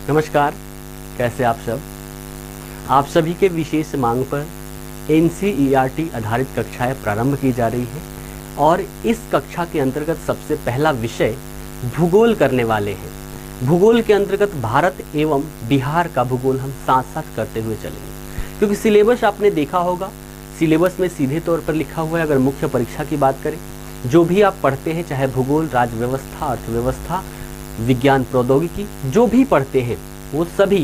नमस्कार, कैसे आप सब। आप सभी के विशेष मांग पर एनसीईआरटी आधारित कक्षाएं प्रारंभ की जा रही हैं और इस कक्षा के अंतर्गत सबसे पहला विषय भूगोल करने वाले हैं। भूगोल के अंतर्गत भारत एवं बिहार का भूगोल हम साथ साथ करते हुए चलेंगे, क्योंकि सिलेबस आपने देखा होगा, सिलेबस में सीधे तौर पर लिखा हुआ है। अगर मुख्य परीक्षा की बात करें, जो भी आप पढ़ते हैं, चाहे भूगोल, राज्य व्यवस्था, अर्थव्यवस्था, विज्ञान, प्रौद्योगिकी, जो भी पढ़ते हैं वो सभी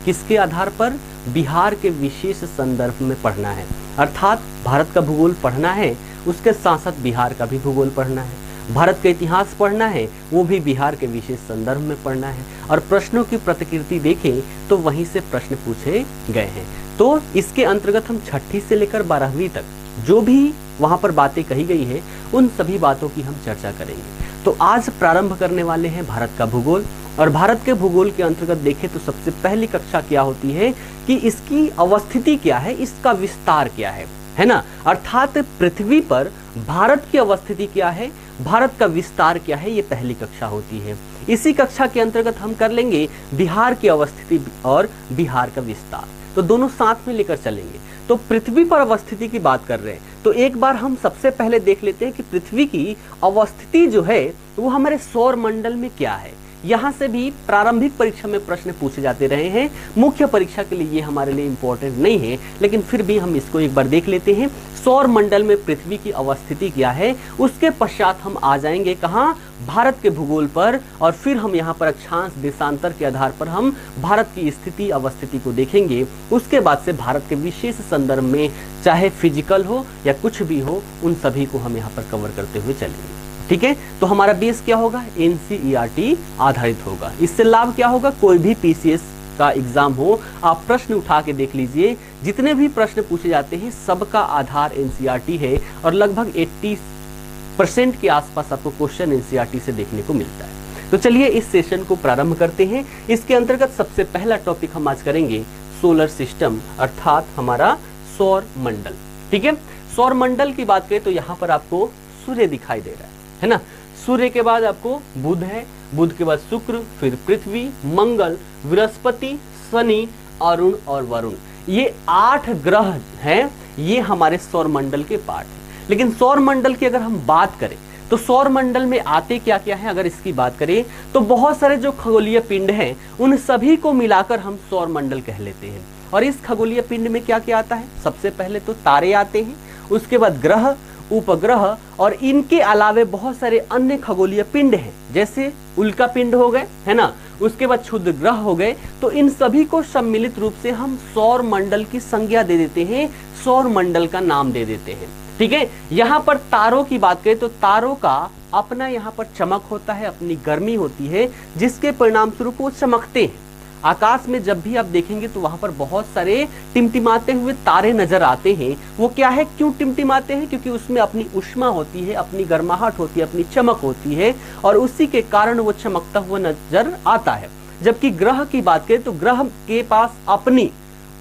किसके आधार पर, बिहार के विशेष संदर्भ में पढ़ना है। अर्थात भारत का भूगोल पढ़ना है, उसके साथ साथ बिहार का भी भूगोल पढ़ना है। भारत का इतिहास पढ़ना है, वो भी बिहार के विशेष संदर्भ में पढ़ना है। और प्रश्नों की प्रतिकृति देखें तो वहीं से प्रश्न पूछे गए हैं। तो इसके अंतर्गत हम 6ठी से लेकर 12वीं तक जो भी वहां पर बातें कही गई है, उन सभी बातों की हम चर्चा करेंगे। तो आज प्रारंभ करने वाले हैं भारत का भूगोल। और भारत के भूगोल के अंतर्गत देखें तो सबसे पहली कक्षा क्या होती है कि इसकी अवस्थिति क्या है, इसका विस्तार क्या है ना। अर्थात पृथ्वी पर भारत की अवस्थिति क्या है, भारत का विस्तार क्या है, ये पहली कक्षा होती है। इसी कक्षा के अंतर्गत हम कर लेंगे बिहार की अवस्थिति और बिहार का विस्तार, तो दोनों साथ में लेकर चलेंगे। तो पृथ्वी पर अवस्थिति की बात कर रहे हैं, तो एक बार हम सबसे पहले देख लेते हैं कि पृथ्वी की अवस्थिति जो है वो हमारे सौर मंडल में क्या है। यहाँ से भी प्रारंभिक परीक्षा में प्रश्न पूछे जाते रहे हैं, मुख्य परीक्षा के लिए ये हमारे लिए इम्पोर्टेंट नहीं है, लेकिन फिर भी हम इसको एक बार देख लेते हैं। सौर मंडल में पृथ्वी की अवस्थिति क्या है, उसके पश्चात हम आ जाएंगे कहाँ, भारत के भूगोल पर, और फिर हम यहाँ पर अक्षांश देशांतर के आधार पर हम भारत की स्थिति अवस्थिति को देखेंगे। उसके बाद से भारत के विशेष संदर्भ में, चाहे फिजिकल हो या कुछ भी हो, उन सभी को हम यहाँ पर कवर करते हुए चलेंगे। ठीक है, तो हमारा बेस क्या होगा, एनसीईआरटी आधारित होगा। इससे लाभ क्या होगा, कोई भी पीसीएस का एग्जाम हो, आप प्रश्न उठा के देख लीजिए, जितने भी प्रश्न पूछे जाते हैं सबका आधार एनसीईआरटी है और लगभग 80% के आसपास आपको क्वेश्चन एनसीईआरटी से देखने को मिलता है। तो चलिए इस सेशन को प्रारंभ करते हैं। इसके अंतर्गत सबसे पहला टॉपिक हम आज करेंगे सोलर सिस्टम, अर्थात हमारा सौर मंडल। ठीक है, सौर मंडल की बात करें तो यहाँ पर आपको सूर्य दिखाई दे रहा है ना। सूर्य के बाद आपको बुध है, बुध के बाद शुक्र, फिर पृथ्वी, मंगल, बृहस्पति, शनि, अरुण और वरुण, ये 8 ग्रह हैं। ये हमारे सौर मंडल के पार्ट हैं। लेकिन सौर मंडल की अगर हम बात करें तो सौर मंडल में आते क्या क्या है, अगर इसकी बात करें तो बहुत सारे जो खगोलीय पिंड हैं उन सभी को मिलाकर हम सौर मंडल कह लेते हैं। और इस खगोलीय पिंड में क्या क्या आता है, सबसे पहले तो तारे आते हैं, उसके बाद ग्रह, उपग्रह, और इनके अलावे बहुत सारे अन्य खगोलीय पिंड हैं, जैसे उल्का पिंड हो गए, है ना, उसके बाद क्षुद्र ग्रह हो गए। तो इन सभी को सम्मिलित रूप से हम सौर मंडल की संज्ञा दे देते हैं, सौर मंडल का नाम दे देते हैं। ठीक है, यहाँ पर तारों की बात करें तो तारों का अपना यहाँ पर चमक होता है, अपनी गर्मी होती है, जिसके परिणाम स्वरूप वो चमकते हैं। आकाश में जब भी आप देखेंगे तो वहां पर बहुत सारे टिमटिमाते हुए तारे नजर आते हैं। वो क्या है, क्यों टिमटिमाते हैं, क्योंकि उसमें अपनी ऊष्मा होती है, अपनी गर्माहट होती है, अपनी चमक होती है, और उसी के कारण वो चमकता हुआ नजर आता है। जबकि ग्रह की बात करें तो ग्रह के पास अपनी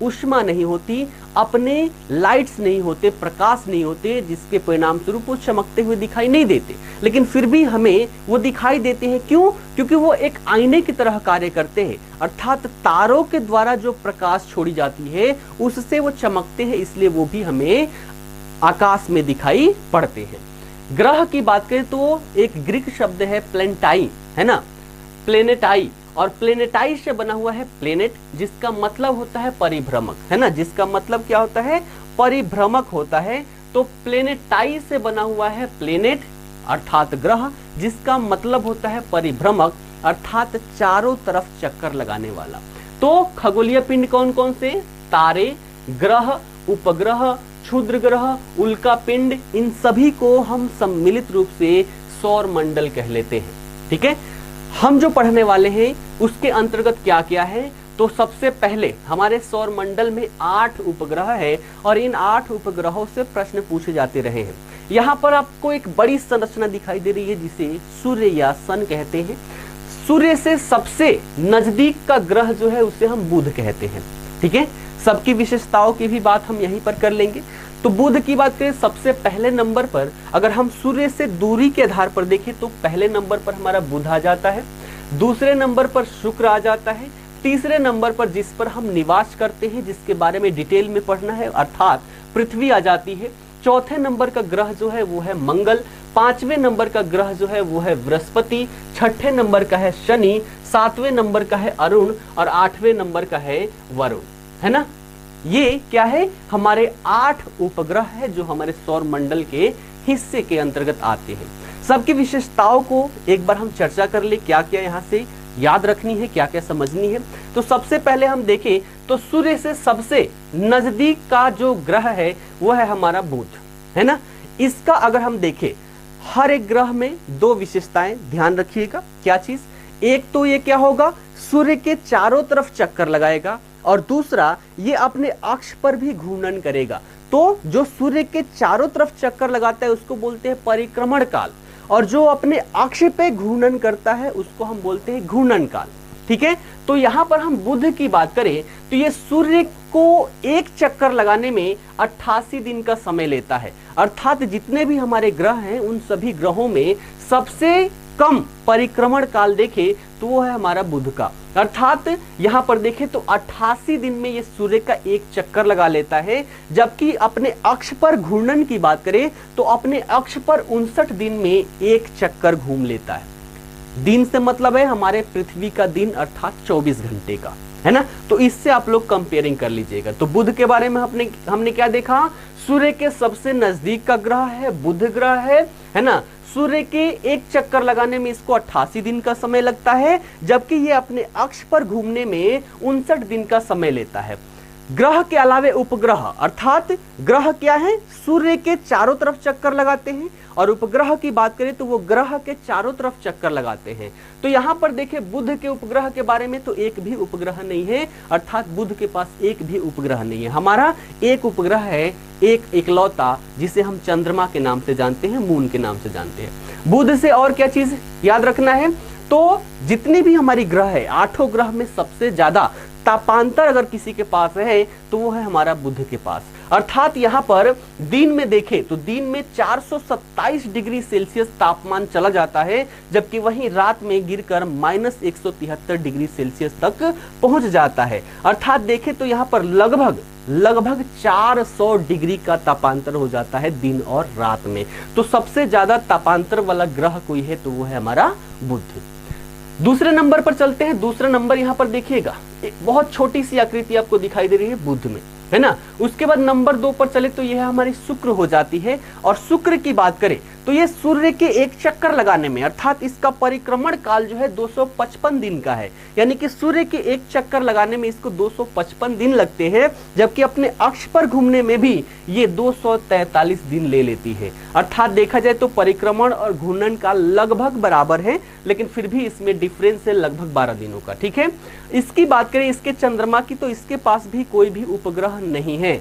ऊष्मा नहीं होती, अपने लाइट्स नहीं होते, प्रकाश नहीं होते, जिसके परिणाम स्वरूप वो चमकते हुए दिखाई नहीं देते, लेकिन फिर भी हमें वो दिखाई देते हैं। क्यों, क्योंकि वो एक आईने की तरह कार्य करते हैं। अर्थात तारों के द्वारा जो प्रकाश छोड़ी जाती है उससे वो चमकते हैं, इसलिए वो भी हमें आकाश में दिखाई पड़ते हैं। ग्रह की बात करें तो एक ग्रीक शब्द है प्लेनेटाई, है ना, प्लेनेटाई, और प्लेनेटाई से बना हुआ है प्लेनेट, जिसका मतलब होता है परिभ्रमक, है ना, जिसका मतलब क्या होता है, परिभ्रमक होता है। तो प्लेनेटाई से बना हुआ है प्लेनेट अर्थात ग्रह, जिसका मतलब होता है परिभ्रमक, अर्थात चारों तरफ चक्कर लगाने वाला। तो खगोलीय पिंड कौन कौन से, तारे, ग्रह, उपग्रह, क्षुद्र ग्रह, उल्का पिंड, इन सभी को हम सम्मिलित रूप से सौर मंडल कह लेते हैं। ठीक है, हम जो पढ़ने वाले हैं उसके अंतर्गत क्या क्या है, तो सबसे पहले हमारे सौर मंडल में 8 उपग्रह है और इन 8 उपग्रहों से प्रश्न पूछे जाते रहे हैं। यहाँ पर आपको एक बड़ी संरचना दिखाई दे रही है जिसे सूर्य या सन कहते हैं। सूर्य से सबसे नजदीक का ग्रह जो है उसे हम बुध कहते हैं। ठीक है, सबकी विशेषताओं की भी बात हम यहीं पर कर लेंगे। तो बुध की बात करें सबसे पहले नंबर पर, अगर हम सूर्य से दूरी के आधार पर देखें तो पहले नंबर पर हमारा बुध आ जाता है, दूसरे नंबर पर शुक्र आ जाता है, तीसरे नंबर पर जिस पर हम निवास करते हैं, जिसके बारे में डिटेल में पढ़ना है, अर्थात पृथ्वी आ जाती है। चौथे नंबर का ग्रह जो है वो है मंगल, पांचवें नंबर का ग्रह जो है वो है बृहस्पति, छठे नंबर का है शनि, सातवें नंबर का है अरुण और आठवें नंबर का है वरुण, है ना। ये क्या है, हमारे 8 उपग्रह है जो हमारे सौर मंडल के हिस्से के अंतर्गत आते हैं। सबकी विशेषताओं को एक बार हम चर्चा कर ले, क्या क्या यहाँ से याद रखनी है, क्या क्या समझनी है। तो सबसे पहले हम देखें तो सूर्य से सबसे नजदीक का जो ग्रह है वो है हमारा बुध, है ना। इसका अगर हम देखें, हर एक ग्रह में 2 विशेषताएं ध्यान रखिएगा। क्या चीज, एक तो ये क्या होगा, सूर्य के चारों तरफ चक्कर लगाएगा और दूसरा ये अपने अक्ष पर भी घूर्णन करेगा। तो जो सूर्य के चारों तरफ चक्कर लगाता है उसको बोलते हैं परिक्रमण काल, और जो अपने अक्ष पे घूर्णन करता है उसको हम बोलते हैं घूर्णन काल। ठीक है, तो यहां पर हम बुध की बात करें तो ये सूर्य को एक चक्कर लगाने में 88 दिन का समय लेता है। अर्थात जितने भी हमारे ग्रह हैं उन सभी ग्रहों में सबसे कम परिक्रमण काल देखे तो वो है हमारा बुध का। अर्थात यहां पर देखें तो 88 दिन में ये सूर्य का एक चक्कर लगा लेता है, जबकि अपने अक्ष पर घूर्णन की बात करें तो अपने अक्ष पर 59 दिन में एक चक्कर घूम लेता है। दिन से मतलब है हमारे पृथ्वी का दिन, अर्थात 24 घंटे का, है ना। तो इससे आप लोग कंपेयरिंग कर लीजिएगा। तो बुध के बारे में हमने क्या देखा, सूर्य के सबसे नजदीक का ग्रह है, बुध ग्रह है ना। सूर्य के एक चक्कर लगाने में इसको 88 दिन का समय लगता है, जबकि ये अपने अक्ष पर घूमने में 59 दिन का समय लेता है। ग्रह के अलावे उपग्रह, अर्थात ग्रह क्या है, सूर्य के चारों तरफ चक्कर लगाते हैं, और उपग्रह की बात करें तो वो ग्रह के चारों तरफ चक्कर लगाते हैं। तो यहां पर देखें बुध के उपग्रह के बारे में तो एक भी उपग्रह नहीं है, अर्थात बुध के पास एक भी उपग्रह नहीं है। हमारा एक उपग्रह है, एक इकलौता, जिसे हम चंद्रमा के नाम से जानते हैं, मून के नाम से जानते हैं। बुध से और क्या चीज याद रखना है, तो जितनी भी हमारी ग्रह है, 8 ग्रह में सबसे ज्यादा तापांतर अगर किसी के पास है तो वो है हमारा बुध के पास। अर्थात यहाँ पर दिन में देखें तो दिन में 427 डिग्री सेल्सियस तापमान चला जाता है, जबकि वहीं रात में गिरकर -173 डिग्री सेल्सियस तक पहुंच जाता है। अर्थात देखें तो यहाँ पर लगभग 400 डिग्री का तापांतर हो जाता है दिन और रात में। तो सबसे ज्यादा तापांतर वाला ग्रह कोई है तो वो है हमारा बुध। दूसरे नंबर पर चलते हैं। दूसरा नंबर यहाँ पर देखिएगा, एक बहुत छोटी सी आकृति आपको दिखाई दे रही है बुध में, है ना। उसके बाद नंबर 2 पर चले तो यह हमारी शुक्र हो जाती है। और शुक्र की बात करें तो ये सूर्य के एक चक्कर लगाने में, अर्थात इसका परिक्रमण काल जो है 255 दिन का है, यानी कि सूर्य के एक चक्कर लगाने में इसको 255 दिन लगते हैं, जबकि अपने अक्ष पर घूमने में भी ये 243 दिन ले लेती है। अर्थात देखा जाए तो परिक्रमण और घूर्णन काल लगभग बराबर है, लेकिन फिर भी इसमें डिफरेंस है लगभग 12 दिनों का। ठीक है, इसकी बात करें इसके चंद्रमा की तो इसके पास भी कोई भी उपग्रह नहीं है,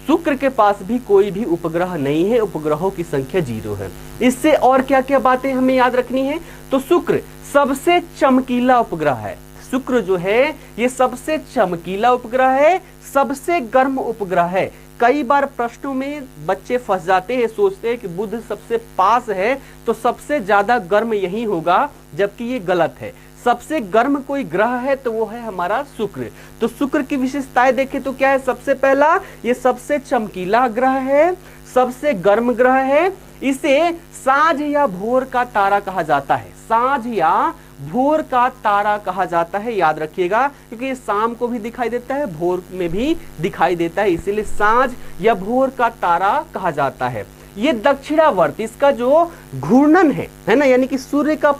शुक्र के पास भी कोई भी उपग्रह नहीं है, उपग्रहों की संख्या 0 है। इससे और क्या क्या बातें हमें याद रखनी है, तो शुक्र सबसे चमकीला उपग्रह है। शुक्र जो है ये सबसे चमकीला उपग्रह है, सबसे गर्म उपग्रह है। कई बार प्रश्नों में बच्चे फंस जाते हैं, सोचते हैं कि बुध सबसे पास है तो सबसे ज्यादा गर्म यही होगा, जबकि ये गलत है। सबसे गर्म कोई ग्रह है तो वो है हमारा शुक्र। तो शुक्र की विशेषताएं देखें तो क्या है, सबसे पहला ये सबसे चमकीला ग्रह है, सबसे गर्म ग्रह है। इसे सांझ या भोर का तारा कहा जाता है, सांझ या भोर का तारा कहा जाता है, याद रखिएगा, क्योंकि ये शाम को भी दिखाई देता है, भोर में भी दिखाई देता है, इसीलिए सांझ या भोर का तारा कहा जाता है। ये दक्षिणावर्त, इसका जो घूर्णन है ना, यानी कि सूर्य का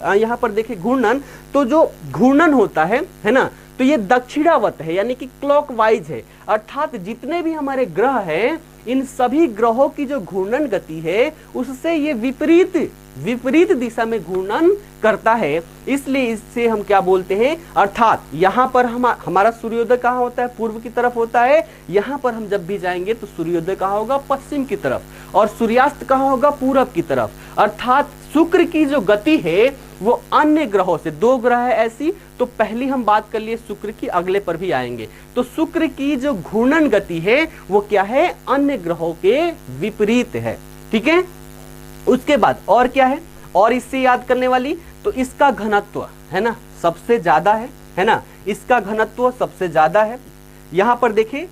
यहाँ पर देखिए घूर्णन, तो जो घूर्णन होता है ना, तो ये दक्षिणावर्त है, यानी कि क्लॉकवाइज है। अर्थात जितने भी हमारे ग्रह हैं, इन सभी ग्रहों की जो घूर्णन गति है उससे ये विपरीत दिशा में घूर्णन करता है, इसलिए इससे हम क्या बोलते हैं। अर्थात यहाँ पर हमारा सूर्योदय कहाँ होता है, पूर्व की तरफ होता है। यहाँ पर हम जब भी जाएंगे तो सूर्योदय कहाँ होगा, पश्चिम की तरफ, और सूर्यास्त कहाँ होगा, पूरब की तरफ। अर्थात शुक्र की जो गति है वो अन्य ग्रहों से, 2 ग्रह है ऐसी, तो पहली हम बात कर लिए शुक्र की, अगले पर भी आएंगे। तो शुक्र की जो घूर्णन गति है वो क्या है, अन्य ग्रहों के विपरीत है। ठीक है, उसके बाद और क्या है, और इससे याद करने वाली, तो इसका घनत्व है ना सबसे ज्यादा है, है ना, इसका घनत्व सबसे ज्यादा है। यहाँ पर देखिए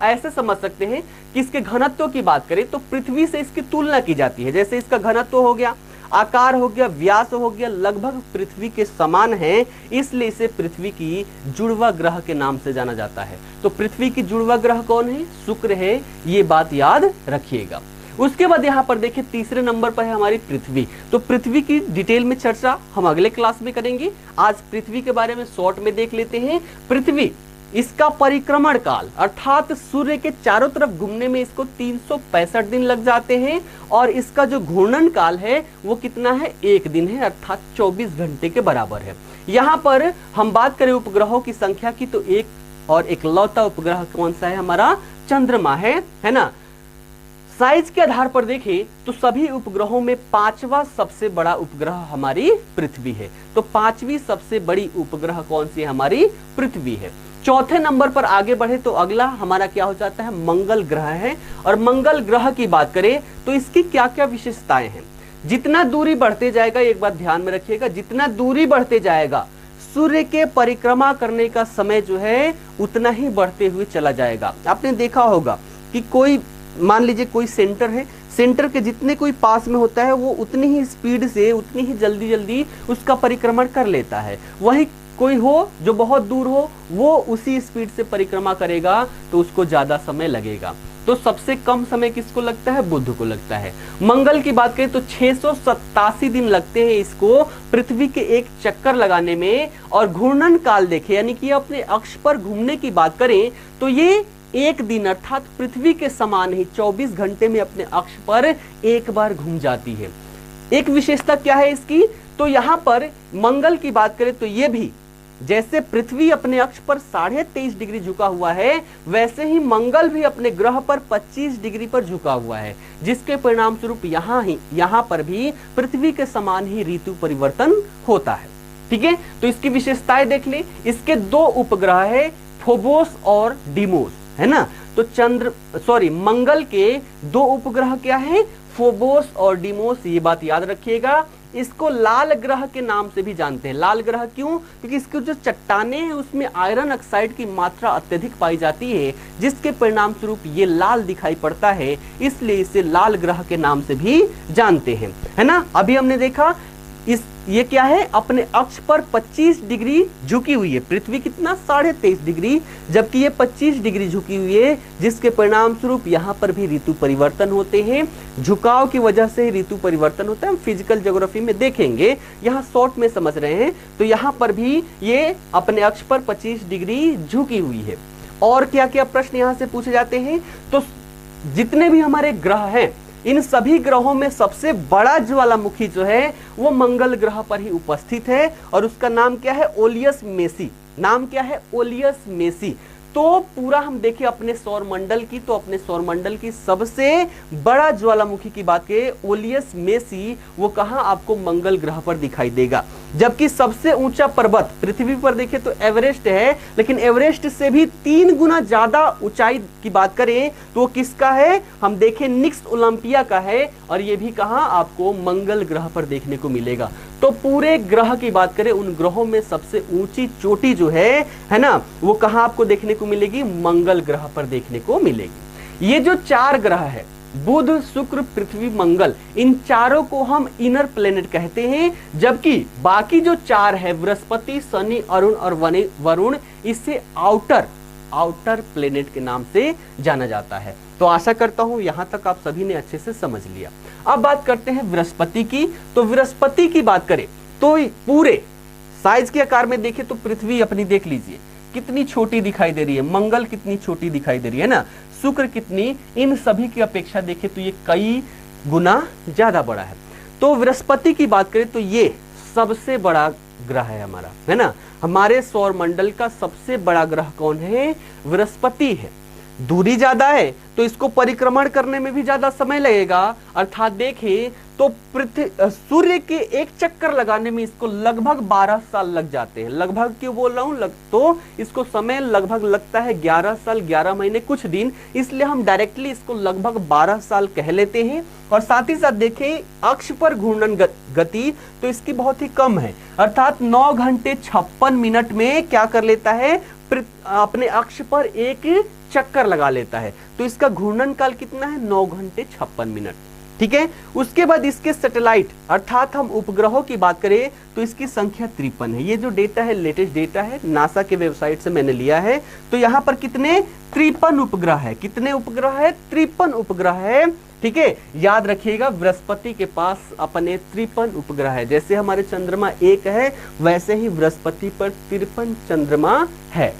ऐसे समझ सकते हैं कि इसके घनत्व की बात करें तो पृथ्वी से इसकी तुलना की जाती है। जैसे इसका घनत्व हो गया, आकार हो गया, व्यास हो गया, लगभग पृथ्वी के समान है, इसलिए इसे पृथ्वी की जुड़वा ग्रह के नाम से जाना जाता है। तो पृथ्वी की जुड़वा ग्रह कौन है? शुक्र है, ये बात याद रखिएगा। उसके बाद यहाँ पर देखिए तीसरे नंबर पर है हमारी पृथ्वी। तो पृथ्वी की डिटेल में चर्चा हम अगले क्लास में करेंगे। आज पृथ्वी के बारे में शॉर्ट में देख लेते हैं। पृथ्वी, इसका परिक्रमण काल अर्थात सूर्य के चारों तरफ घूमने में इसको 365 दिन लग जाते हैं, और इसका जो घूर्णन काल है वो कितना है? 1 दिन है, अर्थात 24 घंटे के बराबर है। यहाँ पर हम बात करें उपग्रहों की संख्या की तो एक और एकलौता उपग्रह कौन सा है? हमारा चंद्रमा है ना। साइज के आधार पर देखें तो सभी उपग्रहों में 5वां सबसे बड़ा उपग्रह हमारी पृथ्वी है। तो 5वीं सबसे बड़ी उपग्रह कौन सी है? हमारी पृथ्वी है। चौथे नंबर पर आगे बढ़े तो अगला हमारा क्या हो जाता है? मंगल ग्रह है। और मंगल ग्रह की बात करें तो इसकी क्या क्या विशेषताएं हैं? जितना दूरी बढ़ते जाएगा, एक बात ध्यान में रखिएगा, जितना दूरी बढ़ते जाएगा सूर्य के परिक्रमा करने का समय जो है उतना ही बढ़ते हुए चला जाएगा। आपने देखा होगा कि कोई मान लीजिए कोई सेंटर है, सेंटर के जितने कोई पास में होता है वो उतनी ही स्पीड से उतनी ही जल्दी जल्दी उसका परिक्रमण कर लेता है। वही कोई हो जो बहुत दूर हो वो उसी स्पीड से परिक्रमा करेगा तो उसको ज्यादा समय लगेगा। तो सबसे कम समय किसको लगता है? बुध को लगता है। मंगल की बात करें तो 687 दिन लगते हैं इसको पृथ्वी के एक चक्कर लगाने में। और घूर्णन काल देखें, यानी कि अपने अक्ष पर घूमने की बात करें तो ये 1 दिन अर्थात पृथ्वी के समान ही 24 घंटे में अपने अक्ष पर एक बार घूम जाती है। एक विशेषता क्या है इसकी? तो यहाँ पर मंगल की बात करें तो ये भी जैसे पृथ्वी अपने अक्ष पर 23.5 डिग्री झुका हुआ है, वैसे ही मंगल भी अपने ग्रह पर 25 डिग्री पर झुका हुआ है, जिसके परिणाम स्वरूप यहाँ पर भी पृथ्वी के समान ही ऋतु परिवर्तन होता है। ठीक है, तो इसकी विशेषताएं देख ले। इसके 2 उपग्रह है, फोबोस और डीमोस, है ना। तो मंगल के 2 उपग्रह क्या है? फोबोस और डीमोस, ये बात याद रखिएगा। इसको लाल ग्रह के नाम से भी जानते हैं। लाल ग्रह क्यों? क्योंकि इसकी जो चट्टानें हैं उसमें आयरन ऑक्साइड की मात्रा अत्यधिक पाई जाती है, जिसके परिणाम स्वरूप ये लाल दिखाई पड़ता है, इसलिए इसे लाल ग्रह के नाम से भी जानते हैं, है ना। अभी हमने देखा ये क्या है? अपने अक्ष पर 25 डिग्री झुकी हुई है। पृथ्वी कितना? 23.5 डिग्री, जबकि ये 25 डिग्री झुकी हुई है, जिसके परिणाम स्वरूप यहाँ पर भी ऋतु परिवर्तन होते हैं। झुकाव की वजह से ऋतु परिवर्तन होता है, हम फिजिकल ज्योग्राफी में देखेंगे, यहाँ शॉर्ट में समझ रहे हैं। तो यहाँ पर भी ये अपने अक्ष पर 25 डिग्री झुकी हुई है। और क्या क्या प्रश्न यहाँ से पूछे जाते हैं? तो जितने भी हमारे ग्रह हैं, इन सभी ग्रहों में सबसे बड़ा ज्वालामुखी जो है वो मंगल ग्रह पर ही उपस्थित है, और उसका नाम क्या है? ओलियस मेसी। नाम क्या है? ओलियस मेसी। तो पूरा हम देखें अपने सौरमंडल की, तो अपने सौरमंडल की सबसे बड़ा ज्वालामुखी की बात करें, ओलियस मेसी, वो कहां आपको? मंगल ग्रह पर दिखाई देगा। जबकि सबसे ऊंचा पर्वत पृथ्वी पर देखें तो एवरेस्ट है, लेकिन एवरेस्ट से भी 3 गुना ज्यादा ऊंचाई की बात करें तो वो किसका है? हम देखें निक्स ओलंपिया का है, और ये भी कहां आपको? मंगल ग्रह पर देखने को मिलेगा। तो पूरे ग्रह की बात करें, उन ग्रहों में सबसे ऊंची चोटी जो है ना, वो कहां आपको देखने को मिलेगी? मंगल ग्रह पर देखने को मिलेगी। ये जो 4 ग्रह है, बुध, शुक्र, पृथ्वी, मंगल, इन चारों को हम इनर प्लेनेट कहते हैं, जबकि बाकी जो 4 है, बृहस्पति, शनि, अरुण और वरुण, इसे आउटर प्लेनेट के नाम से जाना जाता है। तो आशा करता हूं यहां तक आप सभी ने अच्छे से समझ लिया। अब बात करते हैं बृहस्पति की। तो बृहस्पति की बात करें तो पूरे साइज के आकार में देखें तो पृथ्वी अपनी देख लीजिए कितनी छोटी दिखाई दे रही है, मंगल कितनी छोटी दिखाई दे रही है ना, शुक्र कितनी, इन सभी की अपेक्षा देखें तो ये कई गुना ज्यादा बड़ा है। तो बृहस्पति की बात करें तो ये सबसे बड़ा ग्रह है हमारा, है ना। हमारे सौरमंडल का सबसे बड़ा ग्रह कौन है? बृहस्पति है। दूरी ज्यादा है तो इसको परिक्रमण करने में भी ज्यादा समय लगेगा। अर्थात देखें तो सूर्य के एक चक्कर लगाने में इसको लगभग 12 साल लग जाते हैं। लगभग क्यों बोल रहा हूं तो इसको समय लगभग लगता है 11 साल 11 महीने कुछ दिन, इसलिए हम डायरेक्टली इसको लगभग 12 साल कह लेते हैं। और साथ ही साथ देखें अक्ष पर घूर्णन गति तो इसकी बहुत ही कम है, अर्थात 9 घंटे 56 मिनट में क्या कर लेता है, अपने अक्ष पर एक चक्कर लगा लेता है। तो इसका घूर्णन काल कितना है, 9 घंटे 56 मिनट। ठीक है, उसके बाद इसके सैटेलाइट अर्थात हम उपग्रहों की बात करें तो इसकी संख्या 53 है। ये जो डेटा है लेटेस्ट डेटा है, नासा के वेबसाइट से मैंने लिया है। तो यहाँ पर कितने 53 उपग्रह है। कितने उपग्रह है, 53 उपग्रह है। ठीक है, याद रखिएगा बृहस्पति के पास अपने 53 उपग्रह है। जैसे हमारे चंद्रमा एक है वैसे ही बृहस्पति पर 53 चंद्रमा है।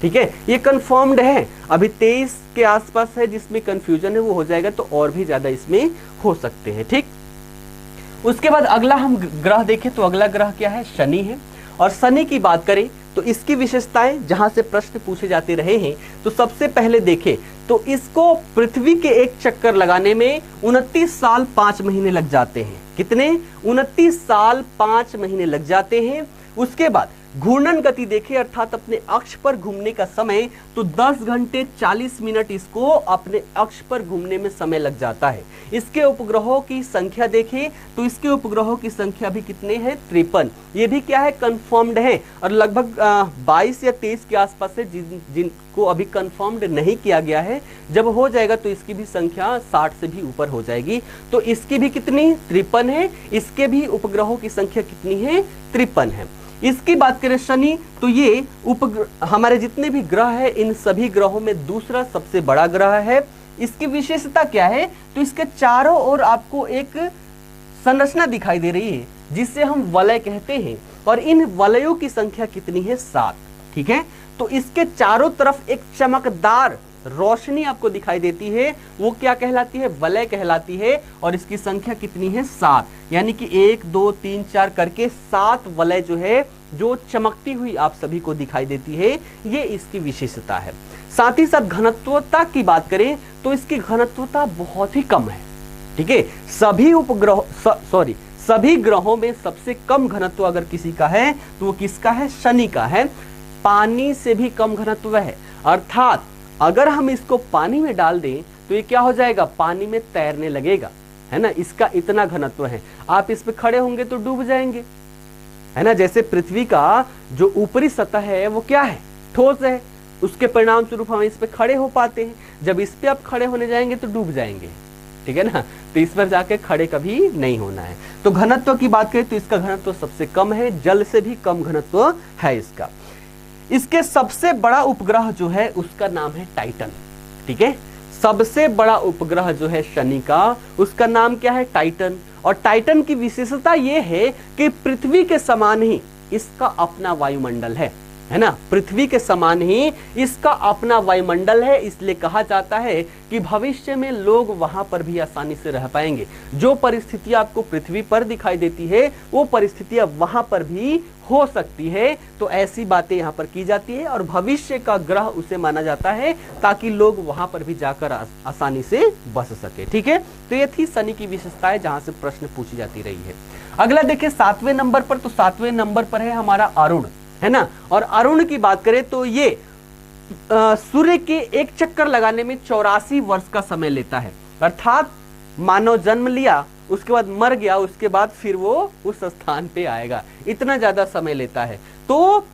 ठीक है, ये कंफर्म्ड है। अभी 23 के आसपास है, जिसमें कंफ्यूजन है वो हो जाएगा तो और भी ज्यादा इसमें हो सकते हैं। ठीक, उसके बाद अगला हम ग्रह देखें तो अगला ग्रह क्या है, शनि है। और शनि की बात करें तो इसकी विशेषताएं जहां से प्रश्न पूछे जाते रहे हैं तो सबसे पहले देखें तो इसको पृथ्वी के एक चक्कर लगाने में 29 साल 5 महीने लग जाते हैं। कितने, 29 साल 5 महीने लग जाते हैं। उसके बाद घूर्णन गति देखें अर्थात अपने अक्ष पर घूमने का समय तो 10 घंटे 40 मिनट इसको अपने अक्ष पर घूमने में समय लग जाता है। इसके उपग्रहों की संख्या देखें तो इसके उपग्रहों की संख्या भी कितने हैं, 53। ये भी क्या है, कंफर्म्ड है। और लगभग 22 या 23 के आसपास है जिनको अभी कंफर्म्ड नहीं किया गया है। जब हो जाएगा तो इसकी भी संख्या 60 से भी ऊपर हो जाएगी। तो इसकी भी कितनी, 53 है। इसके भी उपग्रहों की संख्या कितनी है, 53 है। इसकी बात करें शनि तो ये उपग्रह हमारे जितने भी ग्रह है इन सभी ग्रहों में दूसरा सबसे बड़ा ग्रह है। इसकी विशेषता क्या है, तो इसके चारों ओर आपको एक संरचना दिखाई दे रही है जिसे हम वलय कहते हैं। और इन वलयों की संख्या कितनी है, 7। ठीक है, तो इसके चारों तरफ एक चमकदार रोशनी आपको दिखाई देती है, वो क्या कहलाती है, वलय कहलाती है। और इसकी संख्या कितनी है, 7। यानी कि 1 2 3 4 करके 7 वलय जो है जो चमकती हुई आप सभी को दिखाई देती है, ये इसकी विशेषता है। साथ ही साथ घनत्वता की बात करें तो इसकी घनत्वता बहुत ही कम है। ठीक है, सभी ग्रहों में सबसे कम घनत्व अगर किसी का है तो वो किसका है, शनि का है। पानी से भी कम घनत्व है। अर्थात अगर हम इसको पानी में डाल दें तो ये क्या हो जाएगा, पानी में तैरने लगेगा, है ना। इसका इतना घनत्व है, आप इस पे खड़े होंगे तो डूब जाएंगे, है ना। जैसे पृथ्वी का जो ऊपरी सतह है वो क्या है, ठोस है, उसके परिणाम स्वरूप हम इस पे खड़े हो पाते हैं। जब इस पे आप खड़े होने जाएंगे तो डूब जाएंगे, ठीक है ना। तो इस पर जाके खड़े कभी नहीं होना है। तो घनत्व की बात करें तो इसका घनत्व सबसे कम है, जल से भी कम घनत्व है इसका। इसके सबसे बड़ा उपग्रह जो है उसका नाम है टाइटन। ठीक है, सबसे बड़ा उपग्रह जो है शनि का उसका नाम क्या है, टाइटन। और टाइटन की विशेषता यह है कि पृथ्वी के समान ही इसका अपना वायुमंडल है ना। पृथ्वी के समान ही इसका अपना वायुमंडल है, इसलिए कहा जाता है कि भविष्य में लोग वहां पर भी आसानी से रह पाएंगे। जो परिस्थितियां आपको पृथ्वी पर दिखाई देती है वो परिस्थितियां वहां पर भी हो सकती है। तो ऐसी बातें यहाँ पर की जाती है और भविष्य का ग्रह उसे माना जाता है ताकि लोग वहां पर भी जाकर आसानी से बस सके। ठीक है, तो ये थी शनि की विशेषताएं जहां से प्रश्न पूछी जाती रही है। अगला देखिए 7वें नंबर पर, तो 7वें नंबर पर है हमारा अरुण, है ना। और अरुण की बात करें तो ये सूर्य के एक चक्कर लगाने में 84 वर्ष का समय लेता है। अर्थात मानव जन्म लिया, उसके बाद मर गया, उसके बाद फिर वो उस स्थान पे आएगा, इतना ज्यादा समय लेता है। तो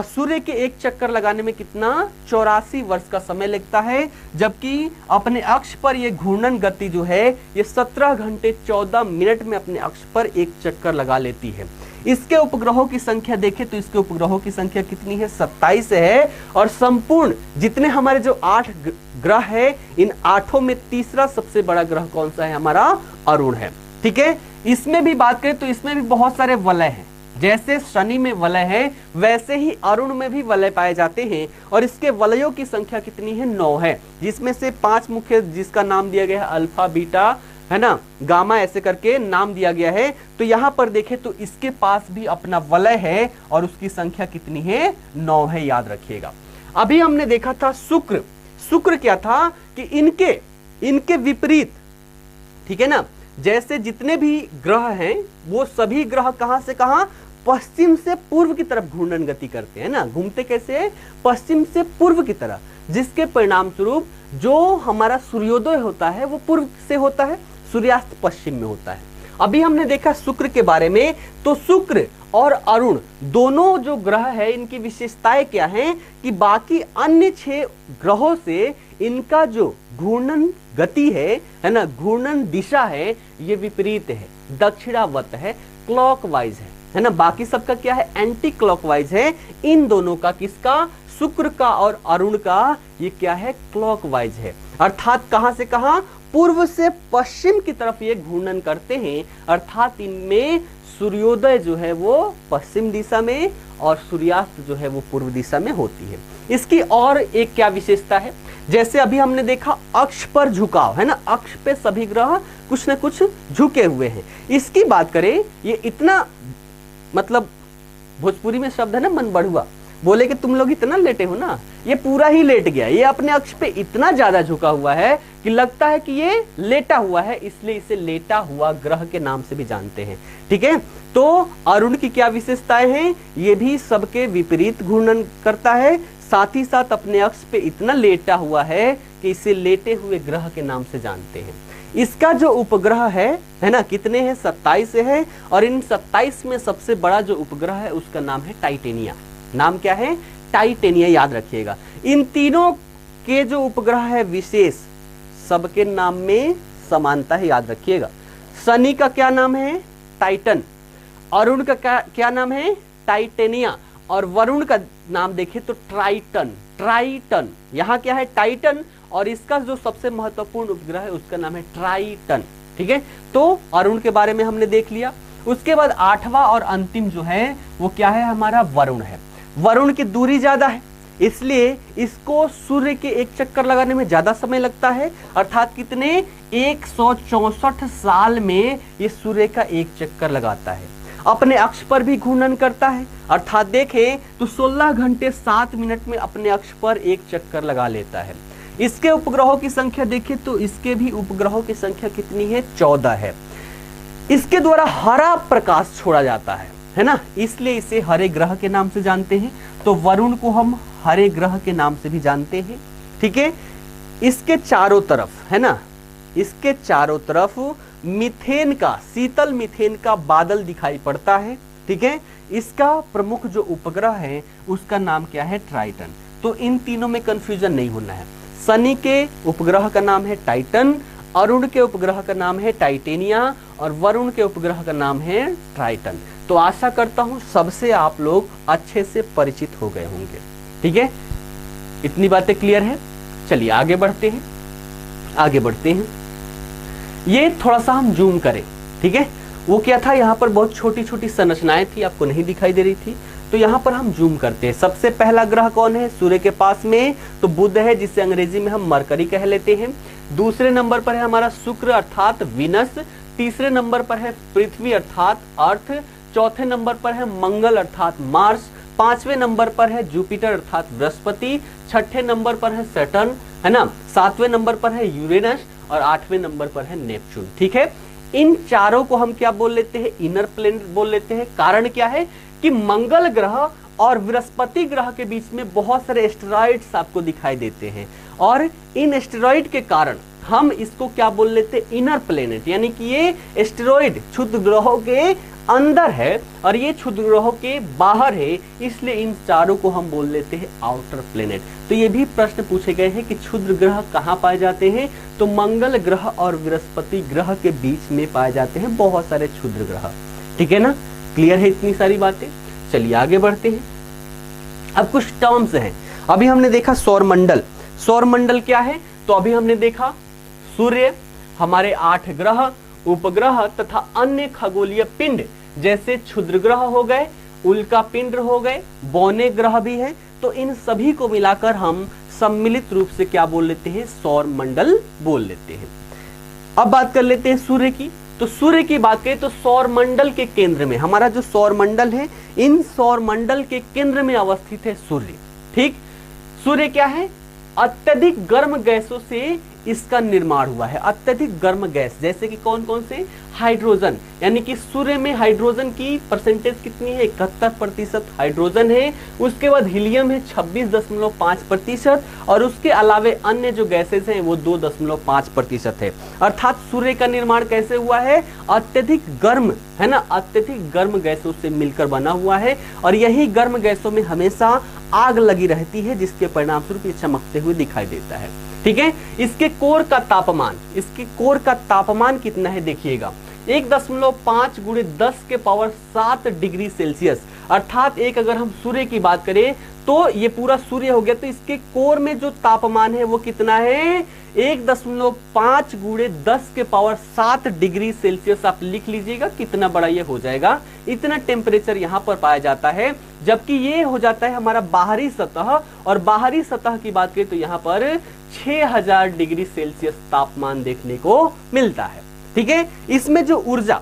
सूर्य के एक चक्कर लगाने में कितना, 84 वर्ष का समय लगता है। जबकि अपने अक्ष पर ये घूर्णन गति जो है ये 17 घंटे 14 मिनट में अपने अक्ष पर एक चक्कर लगा लेती है। इसके उपग्रहों की संख्या देखें तो इसके उपग्रहों की संख्या कितनी है, 27 है। और संपूर्ण जितने हमारे जो 8 ग्रह है, इन 8 में तीसरा सबसे बड़ा ग्रह कौन सा है, हमारा अरुण है। ठीक है, इसमें भी बात करें तो इसमें भी बहुत सारे वलय हैं। जैसे शनि में वलय है वैसे ही अरुण में भी वलय पाए जाते हैं। और इसके वलयों की संख्या कितनी है, 9 है, जिसमें से 5 मुख्य जिसका नाम दिया गया है अल्फा बीटा, है ना, गामा, ऐसे करके नाम दिया गया है। तो यहां पर देखें तो इसके पास भी अपना वलय है और उसकी संख्या कितनी है, 9 है, याद रखिएगा। अभी हमने देखा था शुक्र। शुक्र क्या था कि इनके विपरीत, ठीक है ना, जैसे जितने भी ग्रह हैं वो सभी ग्रह कहां से कहां, पश्चिम से पूर्व की तरफ घूर्णन गति करते हैं ना, घूमते कैसे है, पश्चिम से पूर्व की तरफ, जिसके परिणाम स्वरूप जो हमारा सूर्योदय होता है वो पूर्व से होता है, सूर्यास्त पश्चिम में होता है। अभी हमने देखा शुक्र के बारे में, तो शुक्र और अरुण दोनों जो ग्रह है इनकी विशेषताएं क्या हैं कि बाकी अन्य 6 ग्रहों से इनका जो घूर्णन गति है ना, घूर्णन दिशा है, ये विपरीत है, दक्षिणावर्त है, क्लॉकवाइज है ना। बाकी सबका क्या है, एंटी क्लॉकवाइज है। इन दोनों का, किसका, शुक्र का और अरुण का, ये क्या है, क्लॉकवाइज है। अर्थात कहां से कहां, पूर्व से पश्चिम की तरफ ये घूर्णन करते हैं। अर्थात इनमें सूर्योदय जो है वो पश्चिम दिशा में और सूर्यास्त जो है वो पूर्व दिशा में होती है। इसकी और एक क्या विशेषता है, जैसे अभी हमने देखा अक्ष पर झुकाव है ना, अक्ष पे सभी ग्रह कुछ न कुछ झुके हुए हैं। इसकी बात करें, ये इतना, मतलब भोजपुरी में शब्द है ना मन बढ़ुआ, बोले कि तुम लोग इतना लेटे हो ना, ये पूरा ही लेट गया, ये अपने अक्ष पे इतना ज्यादा झुका हुआ है कि लगता है कि ये लेटा हुआ है, इसलिए इसे लेटा हुआ ग्रह के नाम से भी जानते हैं। ठीक है, तो अरुण की क्या विशेषताएं हैं, ये भी सबके विपरीत घूर्णन करता है, साथ ही साथ अपने अक्ष पे इतना लेटा हुआ है कि इसे लेटे हुए ग्रह के नाम से जानते हैं। इसका जो उपग्रह है ना, कितने हैं, 27 है, और इन 27 में सबसे बड़ा जो उपग्रह है उसका नाम है टाइटेनिया। नाम क्या है, टाइटेनिया, याद रखिएगा। इन तीनों के जो उपग्रह है विशेष, सबके नाम में समानता है, याद रखिएगा। शनि का क्या नाम है, टाइटन। अरुण का क्या नाम है, टाइटेनिया। और वरुण का नाम देखें तो ट्राइटन। ट्राइटन, यहाँ क्या है, टाइटन, और इसका जो सबसे महत्वपूर्ण उपग्रह है उसका नाम है ट्राइटन। ठीक है, तो अरुण के बारे में हमने देख लिया। उसके बाद 8वां और अंतिम जो है वो क्या है, हमारा वरुण है। वरुण की दूरी ज्यादा है, इसलिए इसको सूर्य के एक चक्कर लगाने में ज्यादा समय लगता है। अर्थात कितने, 164 साल में ये सूर्य का एक चक्कर लगाता है। अपने अक्ष पर भी घूर्णन करता है, अर्थात देखें तो 16 घंटे 7 मिनट में अपने अक्ष पर एक चक्कर लगा लेता है। इसके उपग्रहों की संख्या देखें तो इसके भी उपग्रहों की संख्या कितनी है, 14 है। इसके द्वारा हरा प्रकाश छोड़ा जाता है ना, इसलिए इसे हरे ग्रह के नाम से जानते हैं। तो वरुण को हम हरे ग्रह के नाम से भी जानते हैं। ठीक है, इसके चारों तरफ है ना, इसके चारों तरफ मीथेन का, शीतल मीथेन का बादल दिखाई पड़ता है। ठीक है, इसका प्रमुख जो उपग्रह है उसका नाम क्या है, ट्राइटन। तो इन तीनों में कंफ्यूजन नहीं होना है। शनि के उपग्रह का नाम है टाइटन, अरुण के उपग्रह का नाम है टाइटेनिया, और वरुण के उपग्रह का नाम है ट्राइटन। तो आशा करता हूं सबसे आप लोग अच्छे से परिचित हो गए होंगे। ठीक है, इतनी बातें क्लियर है। चलिए आगे बढ़ते हैं, आगे बढ़ते हैं। ये थोड़ा सा हम जूम करें। ठीक है, वो क्या था, यहाँ पर बहुत छोटी छोटी संरचनाएं थी, आपको नहीं दिखाई दे रही थी, तो यहाँ पर हम जूम करते हैं। सबसे पहला ग्रह कौन है सूर्य के पास में, तो बुध है, जिसे अंग्रेजी में हम मरकरी कह लेते हैं। दूसरे नंबर पर है हमारा शुक्र अर्थात विनस। तीसरे नंबर पर है पृथ्वी अर्थात अर्थ। चौथे नंबर पर है मंगल अर्थात मार्स। पांचवें नंबर पर है जुपिटर अर्थात बृहस्पति। छठे नंबर पर है सैटर्न, है ना। सातवें नंबर पर है यूरेनस, और 8वें नंबर पर है नेपच्यून। ठीक है, इन चारों को हम क्या बोल लेते हैं, इनर प्लेनेट बोल लेते हैं। कारण क्या है कि मंगल ग्रह और बृहस्पति ग्रह के बीच में बहुत सारे एस्टेरॉइड्स आपको दिखाई देते हैं, और इन एस्टेरॉइड के कारण हम इसको क्या बोल लेते हैं, इनर प्लेनेट। यानी कि ये एस्टेरॉइड क्षुद्र ग्रहों के अंदर है और ये क्षुद्र ग्रहों के बाहर है, इसलिए इन चारों को हम बोल लेते हैं आउटर प्लेनेट। तो ये भी प्रश्न पूछे गए हैं कि क्षुद्र ग्रह कहाँ पाए जाते हैं, तो मंगल ग्रह और बृहस्पति ग्रह के बीच में पाए जाते हैं बहुत सारे क्षुद्र ग्रह। ठीक है ना, क्लियर है इतनी सारी बातें। चलिए आगे बढ़ते हैं। अब कुछ टर्म्स हैं। अभी हमने देखा सौरमंडल। सौरमंडल क्या है, तो अभी हमने देखा सूर्य, हमारे 8 ग्रह, उपग्रह तथा अन्य खगोलीय पिंड जैसे क्षुद्र ग्रह हो गए, उल्का पिंड हो गए, बौने ग्रह भी है। तो इन सभी को मिलाकर हम सम्मिलित रूप से क्या बोल लेते हैं, सौरमंडल बोल लेते हैं। अब बात कर लेते हैं सूर्य की। तो सूर्य की बात करें तो सौरमंडल के केंद्र में, हमारा जो सौरमंडल है, इन सौरमंडल के केंद्र में अवस्थित है सूर्य। ठीक, सूर्य क्या है? अत्यधिक गर्म गैसों से इसका निर्माण हुआ है। अत्यधिक गर्म गैस जैसे कि कौन कौन से? हाइड्रोजन, यानी कि सूर्य में हाइड्रोजन की परसेंटेज कितनी है? 71% हाइड्रोजन है। उसके बाद हीलियम है 26.5% और उसके अलावे अन्य जो गैसेस हैं वो 2.5% है। अर्थात सूर्य का निर्माण कैसे हुआ है? अत्यधिक गर्म, है ना, अत्यधिक गर्म गैसों से मिलकर बना हुआ है और यही गर्म गैसों में हमेशा आग लगी रहती है, जिसके परिणाम स्वरूप ये चमकते हुए दिखाई देता है। ठीक है, इसके कोर का तापमान कितना है देखिएगा, 1.5 गुणे 10 के पावर 7 डिग्री सेल्सियस। अर्थात एक अगर हम सूर्य की बात करें तो ये पूरा सूर्य हो गया, तो इसके कोर में जो तापमान है वो कितना है? 1.5 गुणे 10 के पावर 7 डिग्री सेल्सियस। आप लिख लीजिएगा कितना बड़ा ये हो जाएगा, इतना टेम्परेचर यहाँ पर पाया जाता है। जबकि ये हो जाता है हमारा बाहरी सतह, और बाहरी सतह की बात करें तो यहाँ पर 6000 डिग्री सेल्सियस तापमान देखने को मिलता है। ठीक है, इसमें जो ऊर्जा,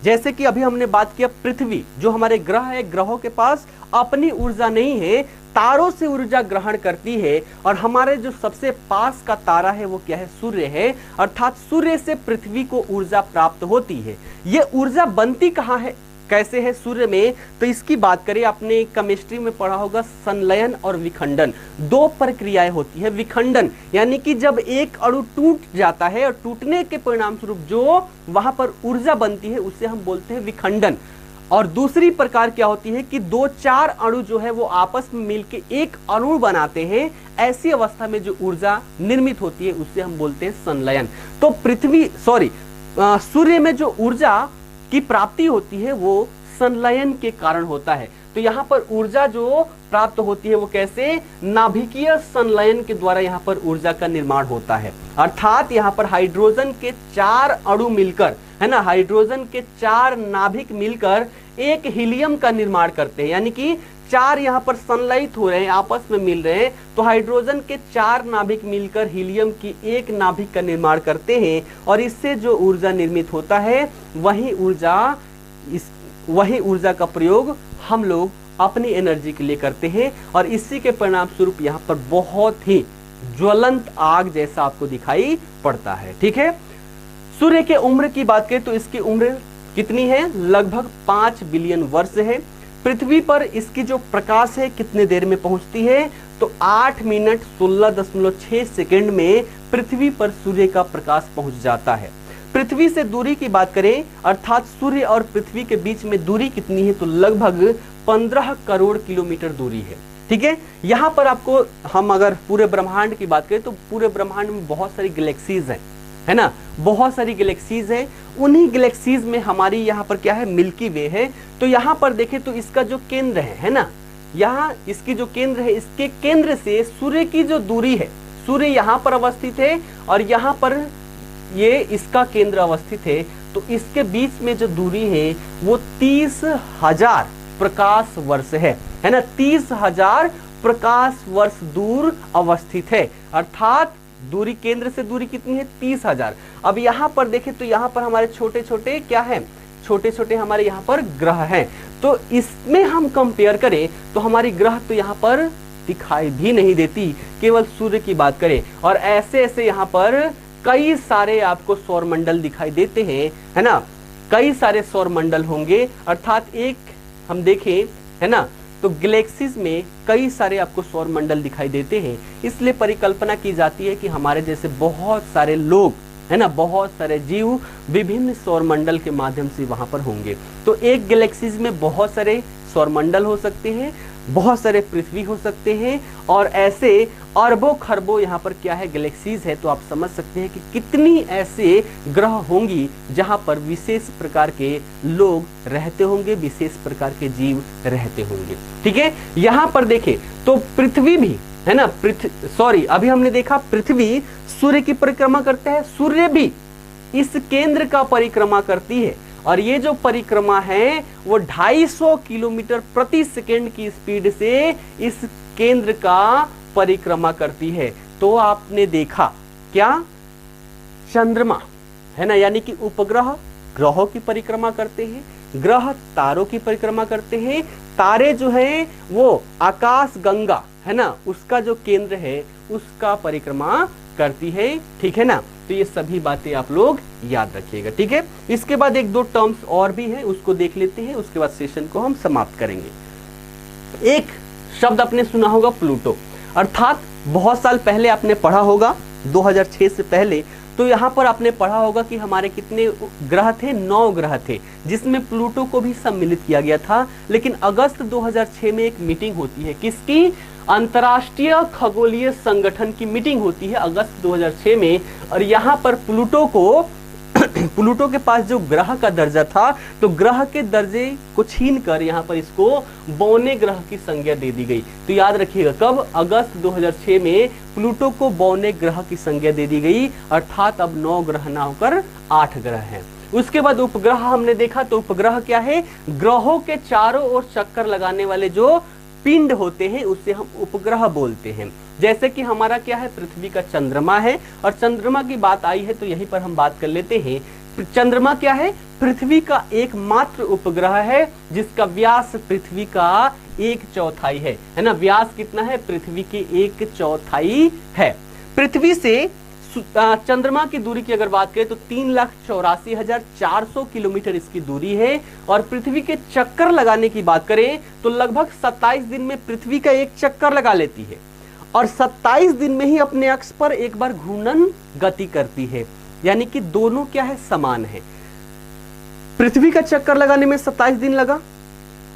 जैसे कि अभी हमने बात किया पृथ्वी जो हमारे ग्रह है, ग्रहों के पास अपनी ऊर्जा नहीं है, तारों से ऊर्जा ग्रहण करती है। और हमारे जो सबसे पास का तारा है वो क्या है? सूर्य है। अर्थात सूर्य से पृथ्वी को ऊर्जा प्राप्त होती है। ये ऊर्जा बनती कहाँ है, कैसे है सूर्य में? तो इसकी बात करें, आपने केमिस्ट्री में पढ़ा होगा संलयन और विखंडन, दो प्रक्रियाएं होती है। विखंडन यानी कि जब एक अणु टूट जाता है और टूटने के परिणाम स्वरूप जो वहां पर ऊर्जा बनती है उसे हम बोलते हैं विखंडन। और दूसरी प्रकार क्या होती है कि 2-4 अणु जो है वो आपस में मिलकर एक अणु बनाते हैं, ऐसी अवस्था में जो ऊर्जा निर्मित होती है उसे हम बोलते हैं संलयन। तो सूर्य में जो ऊर्जा की प्राप्ति होती है वो संलयन के कारण होता है। तो यहाँ पर ऊर्जा जो प्राप्त होती है वो कैसे? नाभिकीय संलयन के द्वारा यहाँ पर ऊर्जा का निर्माण होता है। अर्थात यहाँ पर हाइड्रोजन के 4 अणु मिलकर, है ना, हाइड्रोजन के 4 नाभिक मिलकर एक हीलियम का निर्माण करते हैं, यानी कि 4 यहाँ पर संलयित हो रहे हैं, आपस में मिल रहे हैं। तो हाइड्रोजन के 4 नाभिक मिलकर हीलियम की एक नाभिक का निर्माण करते हैं और इससे जो ऊर्जा निर्मित होता है वही ऊर्जा का प्रयोग हम लोग अपनी एनर्जी के लिए करते हैं। और इसी के परिणाम स्वरूप यहाँ पर बहुत ही ज्वलंत आग जैसा आपको दिखाई पड़ता है। ठीक है, सूर्य के उम्र की बात करें तो इसकी उम्र कितनी है? लगभग 5 बिलियन वर्ष है। पृथ्वी पर इसकी जो प्रकाश है कितने देर में पहुंचती है? तो 8 मिनट 16.6 सेकेंड में पृथ्वी पर सूर्य का प्रकाश पहुंच जाता है। पृथ्वी से दूरी की बात करें, अर्थात सूर्य और पृथ्वी के बीच में दूरी कितनी है? तो लगभग 15 करोड़ किलोमीटर दूरी है। ठीक है, यहाँ पर आपको हम अगर पूरे ब्रह्मांड की बात करें तो पूरे ब्रह्मांड में बहुत सारी गैलेक्सीज हैं, है ना, बहुत सारी गैलेक्सीज हैं। उन्हीं गैलेक्सीज में हमारी यहाँ पर क्या है? मिल्की वे है। तो यहाँ पर देखें तो इसका जो केंद्र है ना, यहाँ इसकी जो केंद्र है, इसके केंद्र से सूर्य की जो दूरी है, सूर्य यहाँ पर अवस्थित है और यहाँ पर ये इसका केंद्र अवस्थित है। तो इसके बीच में जो दूरी है वो 30,000 प्रकाश वर्ष है ना, 30,000 प्रकाश वर्ष दूर अवस्थित है। अर्थात दूरी, केंद्र से दूरी कितनी है? 30,000। अब यहाँ पर देखें तो यहाँ पर हमारे छोटे छोटे क्या है? छोटे छोटे हमारे यहाँ पर ग्रह हैं। तो इसमें हम कंपेयर करें तो हमारी ग्रह तो यहाँ पर दिखाई भी नहीं देती, केवल सूर्य की बात करें। और ऐसे ऐसे यहाँ पर कई सारे आपको सौरमंडल दिखाई देते हैं, है ना, कई सारे सौरमंडल होंगे। अर्थात एक हम देखें, है ना, तो गैलेक्सीज में कई सारे आपको सौरमंडल दिखाई देते हैं। इसलिए परिकल्पना की जाती है कि हमारे जैसे बहुत सारे लोग, है ना, बहुत सारे जीव विभिन्न सौरमंडल के माध्यम से वहां पर होंगे। तो एक गैलेक्सीज में बहुत सारे सौरमंडल हो सकते हैं, बहुत सारे पृथ्वी हो सकते हैं और ऐसे अरबों खरबों यहाँ पर क्या है? गैलेक्सीज है। तो आप समझ सकते हैं कि कितनी ऐसे ग्रह होंगी जहां पर विशेष प्रकार के लोग रहते होंगे, विशेष प्रकार के जीव रहते होंगे। ठीक है, यहाँ पर देखें तो पृथ्वी भी, है ना, अभी हमने देखा पृथ्वी सूर्य की परिक्रमा करता है, सूर्य भी इस केंद्र का परिक्रमा करती है और ये जो परिक्रमा है वो 250 किलोमीटर प्रति सेकेंड की स्पीड से इस केंद्र का परिक्रमा करती है। तो आपने देखा क्या? चंद्रमा, है ना, यानी कि उपग्रह ग्रहों की परिक्रमा करते हैं, ग्रह तारों की परिक्रमा करते हैं, तारे जो हैं वो आकाश गंगा, है ना, उसका जो केंद्र है उसका परिक्रमा करती है, ठीक है ना। तो ये सभी बातें आप लोग याद रखिएगा, ठीक है। इसके बाद एक दो टर्म्स और भी हैं, उसको देख लेते हैं, उसके बाद सेशन को हम समाप्त करेंगे। एक शब्द आपने सुना होगा प्लूटो, अर्थात बहुत साल पहले आपने पढ़ा होगा 2006 से पहले, तो यहाँ पर आपने पढ़ा होगा कि हमारे कितने ग्रह थे, 9 ग्रह थे, जिसमें प्लूटो को भी सम्मिलित किया गया था। लेकिन अगस्त 2006 में एक मीटिंग होती है, किसकी? अंतर्राष्ट्रीय खगोलीय संगठन की मीटिंग होती है अगस्त 2006 में, और यहाँ पर प्लूटो को प्लूटो के पास जो ग्रह का दर्जा था, तो ग्रह के दर्जे को छीनकर यहाँ पर इसको बौने ग्रह की संज्ञा दे दी गई। तो याद रखिएगा, कब? अगस्त 2006 में प्लूटो को बौने ग्रह की संज्ञा दे दी गई, अर्थात अब 9 ग्रह ना होकर 8 ग्रह हैं। उसके बाद उपग्रह हमने देखा, तो उपग्रह क्या है? ग्रहों के चारों ओर चक्कर लगाने वाले जो पिंड होते हैं उसे हम उपग्रह बोलते हैं। जैसे कि हमारा क्या है, पृथ्वी का चंद्रमा है, और चंद्रमा की बात आई है तो यहीं पर हम बात कर लेते हैं। चंद्रमा क्या है? पृथ्वी का एकमात्र उपग्रह है जिसका व्यास पृथ्वी का 1/4 है ना। व्यास कितना है? पृथ्वी के 1/4 है। पृथ्वी से चंद्रमा की दूरी की अगर बात करें तो 3,84,400 किलोमीटर इसकी दूरी है, और पृथ्वी के चक्कर लगाने की बात करें तो लगभग 27 दिन में पृथ्वी का एक चक्कर लगा लेती है, और 27 दिन में ही अपने अक्ष पर एक बार घूर्णन गति करती है। यानी कि दोनों क्या है? समान है। पृथ्वी का चक्कर लगाने में 27 दिन लगा,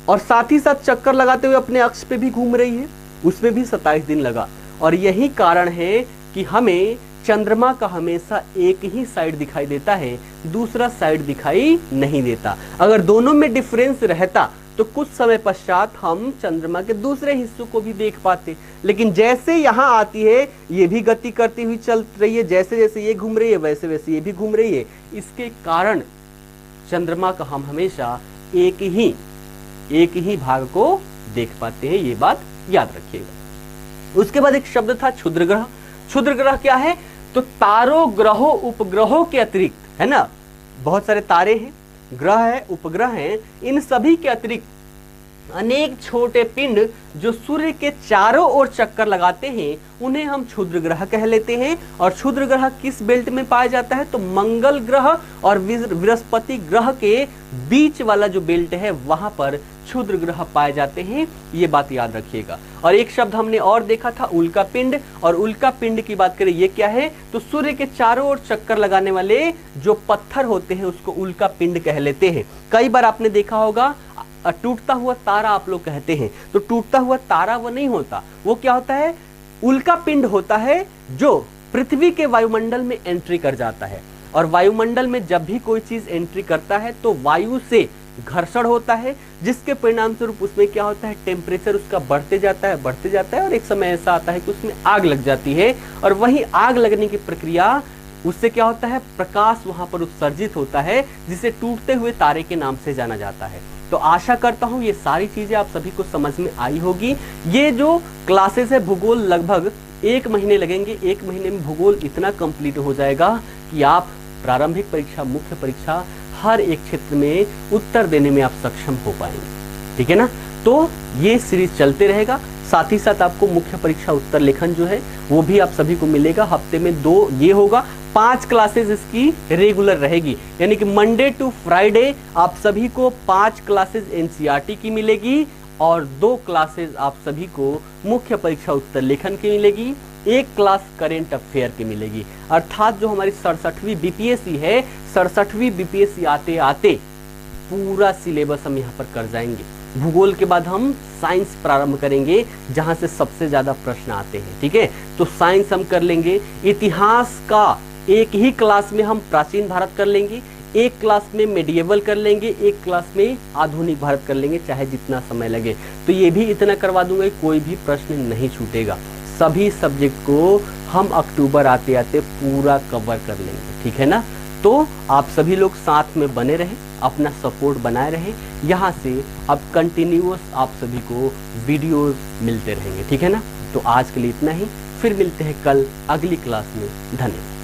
और साथ ही साथ चक्कर लगाते हुए अपने अक्ष पे भी घूम रही है, उसमें भी 27 दिन लगा। और यही कारण है कि हमें चंद्रमा का हमेशा एक ही साइड दिखाई देता है, दूसरा साइड दिखाई नहीं देता। अगर दोनों में डिफरेंस रहता तो कुछ समय पश्चात हम चंद्रमा के दूसरे हिस्सों को भी देख पाते, लेकिन जैसे यहाँ आती है ये भी गति करती हुई चल रही है, जैसे जैसे ये घूम रही है वैसे वैसे ये भी घूम रही है। इसके कारण चंद्रमा का हम हमेशा एक ही भाग को देख पाते हैं, ये बात याद रखिएगा। उसके बाद एक शब्द था क्षुद्र ग्रह। क्षुद्र ग्रह क्या है? तो तारों, ग्रहों, उपग्रहों के अतिरिक्त, है ना, बहुत सारे तारे हैं, ग्रह है, उपग्रह हैं, इन सभी के अतिरिक्त अनेक छोटे पिंड जो सूर्य के चारों ओर चक्कर लगाते हैं उन्हें हम क्षुद्र ग्रह कह लेते हैं। और क्षुद्र ग्रह किस बेल्ट में पाया जाता है? तो मंगल ग्रह और बृहस्पति ग्रह के बीच वाला जो बेल्ट है वहां पर क्षुद्र ग्रह पाए जाते हैं, ये बात याद रखिएगा। और एक शब्द हमने और देखा था, उल्का पिंड। और उल्का पिंड की बात करें, ये क्या है? तो सूर्य के चारों ओर चक्कर लगाने वाले जो पत्थर होते हैं उसको उल्का पिंड कह लेते हैं। कई बार आपने देखा होगा टूटता हुआ तारा आप लोग कहते हैं, तो टूटता हुआ तारा वो नहीं होता, वो क्या होता है? उल्का पिंड होता है जो पृथ्वी के वायुमंडल में एंट्री कर जाता है। और वायुमंडल में जब भी कोई चीज एंट्री करता है तो वायु से घर्षण होता है, जिसके परिणाम स्वरूप उसमें क्या होता है? टेम्परेचर उसका बढ़ते जाता है और एक समय ऐसा आता है कि उसमें आग लग जाती है। और वही आग लगने की प्रक्रिया, उससे क्या होता है? प्रकाश वहां पर उत्सर्जित होता है, जिसे टूटते हुए तारे के नाम से जाना जाता है। तो आशा करता हूं ये सारी चीजें आप सभी को समझ में आई होगी। ये जो क्लासेस है भूगोल, लगभग 1 महीने लगेंगे। 1 महीने में भूगोल इतना कंप्लीट हो जाएगा कि आप प्रारंभिक परीक्षा, मुख्य परीक्षा, हर एक क्षेत्र में उत्तर देने में आप सक्षम हो पाएंगे, ठीक है ना। तो ये सीरीज चलते रहेगा। साथ ही साथ आपको मुख्य परीक्षा उत्तर लेखन जो है वो भी आप सभी को मिलेगा। हफ्ते में 2 ये होगा, 5 क्लासेस इसकी रेगुलर रहेगी, यानी कि मंडे टू फ्राइडे आप सभी को 5 क्लासेस एनसीईआरटी की मिलेगी, और 2 क्लासेस आप सभी को मुख्य परीक्षा उत्तर लेखन की मिलेगी, 1 क्लास करेंट अफेयर की मिलेगी। अर्थात जो हमारी 67वीं बीपीएससी है, 67वीं बीपीएससी आते आते पूरा सिलेबस हम यहाँ पर कर जाएंगे। भूगोल के बाद हम साइंस प्रारंभ करेंगे, जहां से सबसे ज्यादा प्रश्न आते हैं, ठीक है। तो साइंस हम कर लेंगे, इतिहास का एक ही क्लास में हम प्राचीन भारत कर लेंगे, 1 क्लास में मेडिएवल कर लेंगे, 1 क्लास में आधुनिक भारत कर लेंगे, चाहे जितना समय लगे। तो ये भी इतना करवा दूंगा, कोई भी प्रश्न नहीं छूटेगा। सभी सब्जेक्ट को हम अक्टूबर आते आते पूरा कवर कर लेंगे, ठीक है ना। तो आप सभी लोग साथ में बने रहें, अपना सपोर्ट बनाए रहें। यहाँ से अब कंटिन्यूअस आप सभी को वीडियोस मिलते रहेंगे, ठीक है ना। तो आज के लिए इतना ही, फिर मिलते हैं कल अगली क्लास में। धन्यवाद।